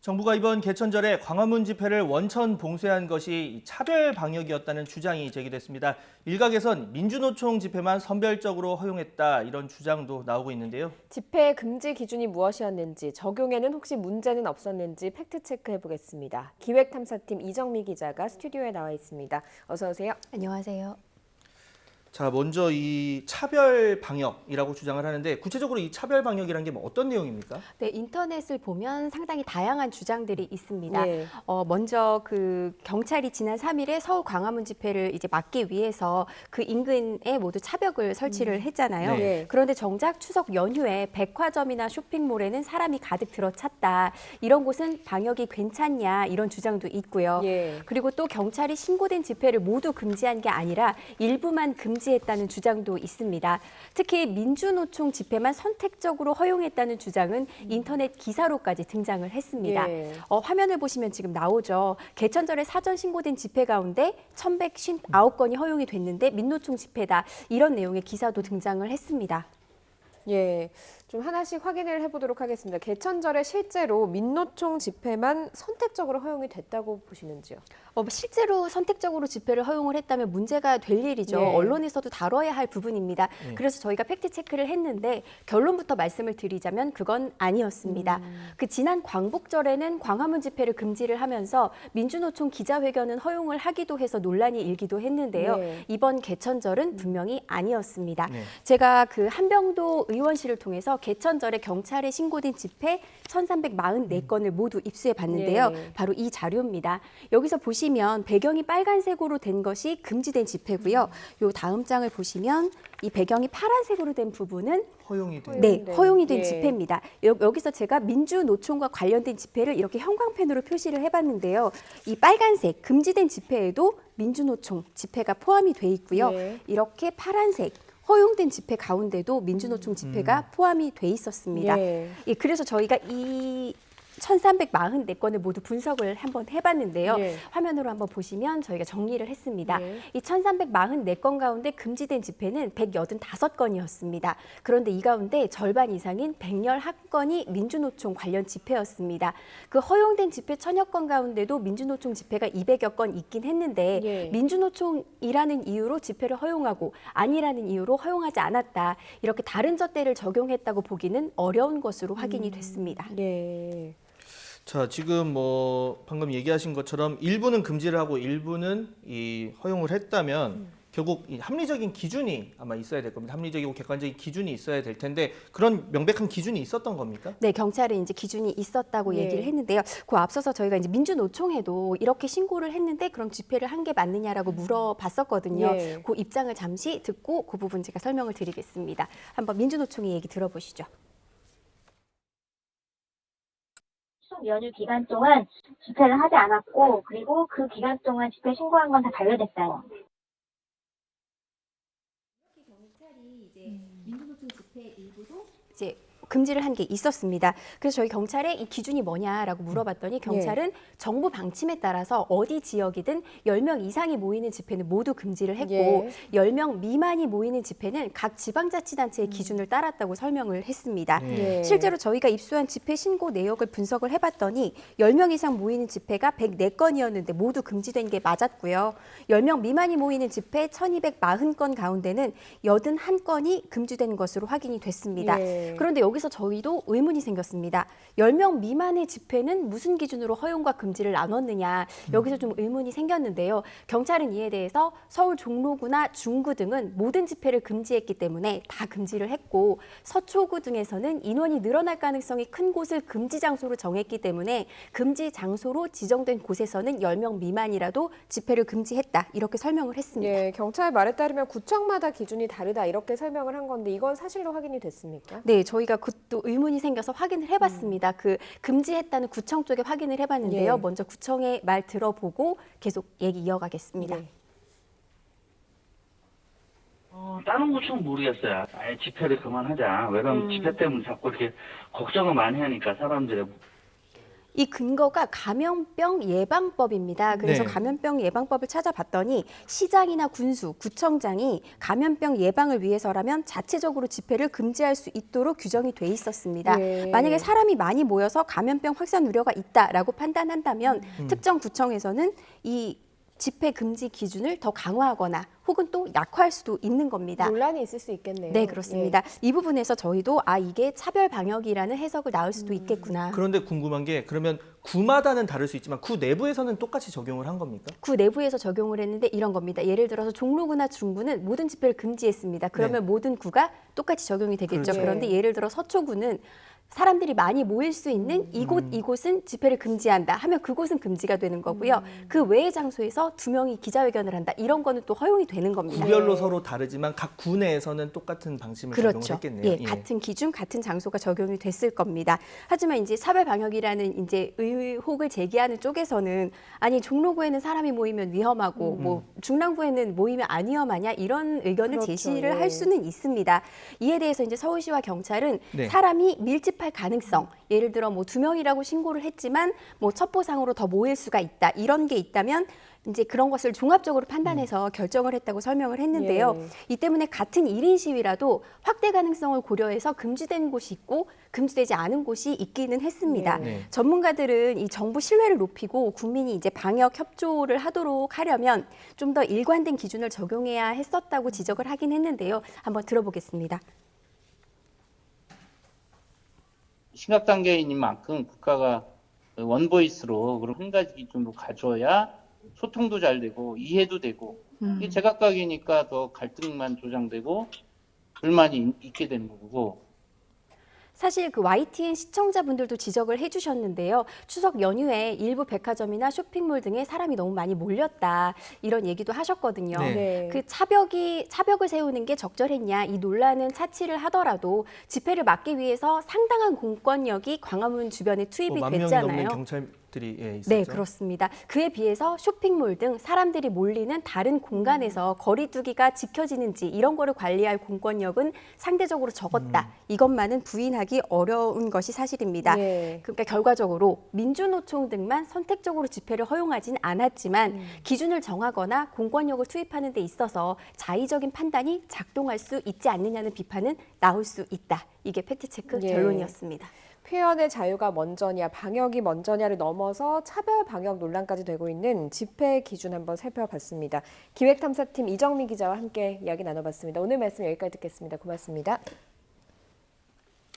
정부가 이번 개천절에 광화문 집회를 원천 봉쇄한 것이 차별 방역이었다는 주장이 제기됐습니다. 일각에선 민주노총 집회만 선별적으로 허용했다 이런 주장도 나오고 있는데요. 집회 금지 기준이 무엇이었는지, 적용에는 혹시 문제는 없었는지 팩트체크 해보겠습니다. 기획탐사팀 이정미 기자가 스튜디오에 나와 있습니다. 어서 오세요. 안녕하세요. 자, 먼저 이 차별 방역이라고 주장을 하는데 구체적으로 이 차별 방역이라는 게 뭐 어떤 내용입니까? 네, 인터넷을 보면 상당히 다양한 주장들이 있습니다. 예. 먼저 경찰이 지난 3일에 서울 광화문 집회를 이제 막기 위해서 그 인근에 모두 차벽을 설치를 했잖아요. 네. 그런데 정작 추석 연휴에 백화점이나 쇼핑몰에는 사람이 가득 들어찼다. 이런 곳은 방역이 괜찮냐 이런 주장도 있고요. 예. 그리고 또 경찰이 신고된 집회를 모두 금지한 게 아니라 일부만 금지했다는 주장도 있습니다. 특히 민주노총 집회만 선택적으로 허용했다는 주장은 인터넷 기사로까지 등장을 했습니다. 예. 화면을 보시면 지금 나오죠. 개천절에 사전 신고된 집회 가운데 1,159건이 허용이 됐는데 민노총 집회다. 이런 내용의 기사도 등장을 했습니다. 예, 좀 하나씩 확인을 해보도록 하겠습니다. 개천절에 실제로 민노총 집회만 선택적으로 허용이 됐다고 보시는지요? 실제로 선택적으로 집회를 허용을 했다면 문제가 될 일이죠. 예. 언론에서도 다뤄야 할 부분입니다. 그래서 저희가 팩트체크를 했는데 결론부터 말씀을 드리자면 그건 아니었습니다. 그 지난 광복절에는 광화문 집회를 금지를 하면서 민주노총 기자회견은 허용을 하기도 해서 논란이 일기도 했는데요. 네. 이번 개천절은 분명히 아니었습니다. 네. 제가 그 한병도 의원실을 통해서 개천절에 경찰에 신고된 집회 1,344건을 모두 입수해 봤는데요. 네. 바로 이 자료입니다. 여기서 보시면 배경이 빨간색으로 된 것이 금지된 집회고요. 요 다음 장을 보시면 이 배경이 파란색으로 된 부분은 허용이 된. 네, 허용이 된 예. 집회입니다. 여기서 제가 민주노총과 관련된 집회를 이렇게 형광펜으로 표시를 해봤는데요. 이 빨간색 금지된 집회에도 민주노총 집회가 포함이 돼 있고요. 네. 이렇게 파란색 허용된 집회 가운데도 민주노총 집회가 포함이 돼 있었습니다. 예. 그래서 저희가 이 1,344건을 모두 분석을 한번 해봤는데요. 예. 화면으로 한번 보시면 저희가 정리를 했습니다. 네. 이 1,344건 가운데 금지된 집회는 185건이었습니다. 그런데 이 가운데 절반 이상인 111건이 민주노총 관련 집회였습니다. 그 허용된 집회 1,000여 건 가운데도 민주노총 집회가 200여 건 있긴 했는데 예. 민주노총이라는 이유로 집회를 허용하고 아니라는 이유로 허용하지 않았다. 이렇게 다른 잣대를 적용했다고 보기는 어려운 것으로 확인이 됐습니다. 예. 자, 지금 뭐 방금 얘기하신 것처럼 일부는 금지를 하고 일부는 이 허용을 했다면 결국 이 합리적인 기준이 아마 있어야 될 겁니다. 합리적이고 객관적인 기준이 있어야 될 텐데 그런 명백한 기준이 있었던 겁니까? 네, 경찰은 이제 기준이 있었다고 예. 얘기를 했는데요. 그 앞서서 저희가 이제 민주노총에도 이렇게 신고를 했는데 그럼 집회를 한 게 맞느냐라고 물어봤었거든요. 예. 그 입장을 잠시 듣고 그 부분 제가 설명을 드리겠습니다. 한번 민주노총의 얘기 들어보시죠. 추석 연휴 기간 동안 집회를 하지 않았고, 그리고 그 기간 동안 집회 신고한 건 다 반려됐어요. 경찰이 이제 민주노총 집회 일부도 이제 금지를 한 게 있었습니다. 그래서 저희 경찰에 이 기준이 뭐냐라고 물어봤더니 경찰은 정부 방침에 따라서 어디 지역이든 10명 이상이 모이는 집회는 모두 금지를 했고 예. 10명 미만이 모이는 집회는 각 지방자치단체의 기준을 따랐다고 설명을 했습니다. 예. 실제로 저희가 입수한 집회 신고 내역을 분석을 해봤더니 10명 이상 모이는 집회가 104건이었는데 모두 금지된 게 맞았고요. 10명 미만이 모이는 집회 1,240건 가운데는 81건이 금지된 것으로 확인이 됐습니다. 예. 그런데 여기서 저희도 의문이 생겼습니다. 10명 미만의 집회는 무슨 기준으로 허용과 금지를 나눴느냐. 여기서 좀 의문이 생겼는데요. 경찰은 이에 대해서 서울 종로구나 중구 등은 모든 집회를 금지했기 때문에 다 금지를 했고 서초구 등에서는 인원이 늘어날 가능성이 큰 곳을 금지 장소로 정했기 때문에 금지 장소로 지정된 곳에서는 10명 미만이라도 집회를 금지했다. 이렇게 설명을 했습니다. 예, 경찰 말에 따르면 구청마다 기준이 다르다 이렇게 설명을 한 건데 이건 사실로 확인이 됐습니까? 네, 저희가 그것도 의문이 생겨서 확인을 해봤습니다. 그 금지했다는 구청 쪽에 확인을 해봤는데요. 예. 먼저 구청의 말 들어보고 계속 얘기 이어가겠습니다. 네. 다른 구청은 모르겠어요. 아예 집회를 그만하자. 왜냐면 집회 때문에 자꾸 이렇게 걱정을 많이 하니까 사람들의. 이 근거가 감염병 예방법입니다. 그래서 네. 감염병 예방법을 찾아봤더니 시장이나 군수, 구청장이 감염병 예방을 위해서라면 자체적으로 집회를 금지할 수 있도록 규정이 돼 있었습니다. 예. 만약에 사람이 많이 모여서 감염병 확산 우려가 있다라고 판단한다면 특정 구청에서는 이 집회 금지 기준을 더 강화하거나 혹은 또 약화할 수도 있는 겁니다. 논란이 있을 수 있겠네요. 네, 그렇습니다. 이 부분에서 저희도 이게 차별 방역이라는 해석을 나올 수도 있겠구나. 그런데 궁금한 게 그러면 구마다는 다를 수 있지만 구 내부에서는 똑같이 적용을 한 겁니까? 구 내부에서 적용을 했는데 이런 겁니다. 예를 들어서 종로구나 중구는 모든 집회를 금지했습니다. 그러면 모든 구가 똑같이 적용이 되겠죠. 그렇죠. 그런데 예를 들어 서초구는 사람들이 많이 모일 수 있는 이곳은 집회를 금지한다 하면 그곳은 금지가 되는 거고요. 그 외의 장소에서 2명이 기자회견을 한다. 이런 거는 또 허용이 되는 겁니다. 구별로 서로 다르지만 각 구 내에서는 똑같은 방침을 적용을 그렇죠. 했겠네요. 예, 같은 기준, 같은 장소가 적용이 됐을 겁니다. 하지만 이제 사별 방역이라는 이제 의혹을 제기하는 쪽에서는 아니 종로구에는 사람이 모이면 위험하고 뭐 중랑구에는 모이면 안 위험하냐 이런 의견을 그렇죠. 제시를 예. 할 수는 있습니다. 이에 대해서 이제 서울시와 경찰은 네. 사람이 밀집할 가능성, 예를 들어 뭐 2명이라고 신고를 했지만 뭐 첩보상으로 더 모일 수가 있다 이런 게 있다면 이제 그런 것을 종합적으로 판단해서 결정을 했다고 설명을 했는데요. 예. 이 때문에 같은 1인 시위라도 확대 가능성을 고려해서 금지된 곳이 있고 금지되지 않은 곳이 있기는 했습니다. 네. 전문가들은 이 정부 신뢰를 높이고 국민이 이제 방역 협조를 하도록 하려면 좀 더 일관된 기준을 적용해야 했었다고 지적을 하긴 했는데요. 한번 들어보겠습니다. 심각 단계인 만큼 국가가 원보이스로 그리고 한 가지 기준으로 가져야 소통도 잘 되고 이해도 되고 이게 제각각이니까 더 갈등만 조장되고 불만이 있게 되는 거고 사실 그 YTN 시청자분들도 지적을 해주셨는데요. 추석 연휴에 일부 백화점이나 쇼핑몰 등에 사람이 너무 많이 몰렸다 이런 얘기도 하셨거든요. 네. 네. 그 차벽을 세우는 게 적절했냐 이 논란은 차치를 하더라도 집회를 막기 위해서 상당한 공권력이 광화문 주변에 투입이 만 명이 넘는 됐잖아요. 경찰들이 있었죠. 네, 그렇습니다. 그에 비해서 쇼핑몰 등 사람들이 몰리는 다른 공간에서 거리두기가 지켜지는지 이런 거를 관리할 공권력은 상대적으로 적었다. 이것만은 부인하기 어려운 것이 사실입니다. 예. 그러니까 결과적으로 민주노총 등만 선택적으로 집회를 허용하진 않았지만 기준을 정하거나 공권력을 투입하는 데 있어서 자의적인 판단이 작동할 수 있지 않느냐는 비판은 나올 수 있다. 이게 팩트체크 예. 결론이었습니다. 표현의 자유가 먼저냐, 방역이 먼저냐를 넘어서 차별 방역 논란까지 되고 있는 집회 기준 한번 살펴봤습니다. 기획탐사팀 이정미 기자와 함께 이야기 나눠봤습니다. 오늘 말씀 여기까지 듣겠습니다. 고맙습니다.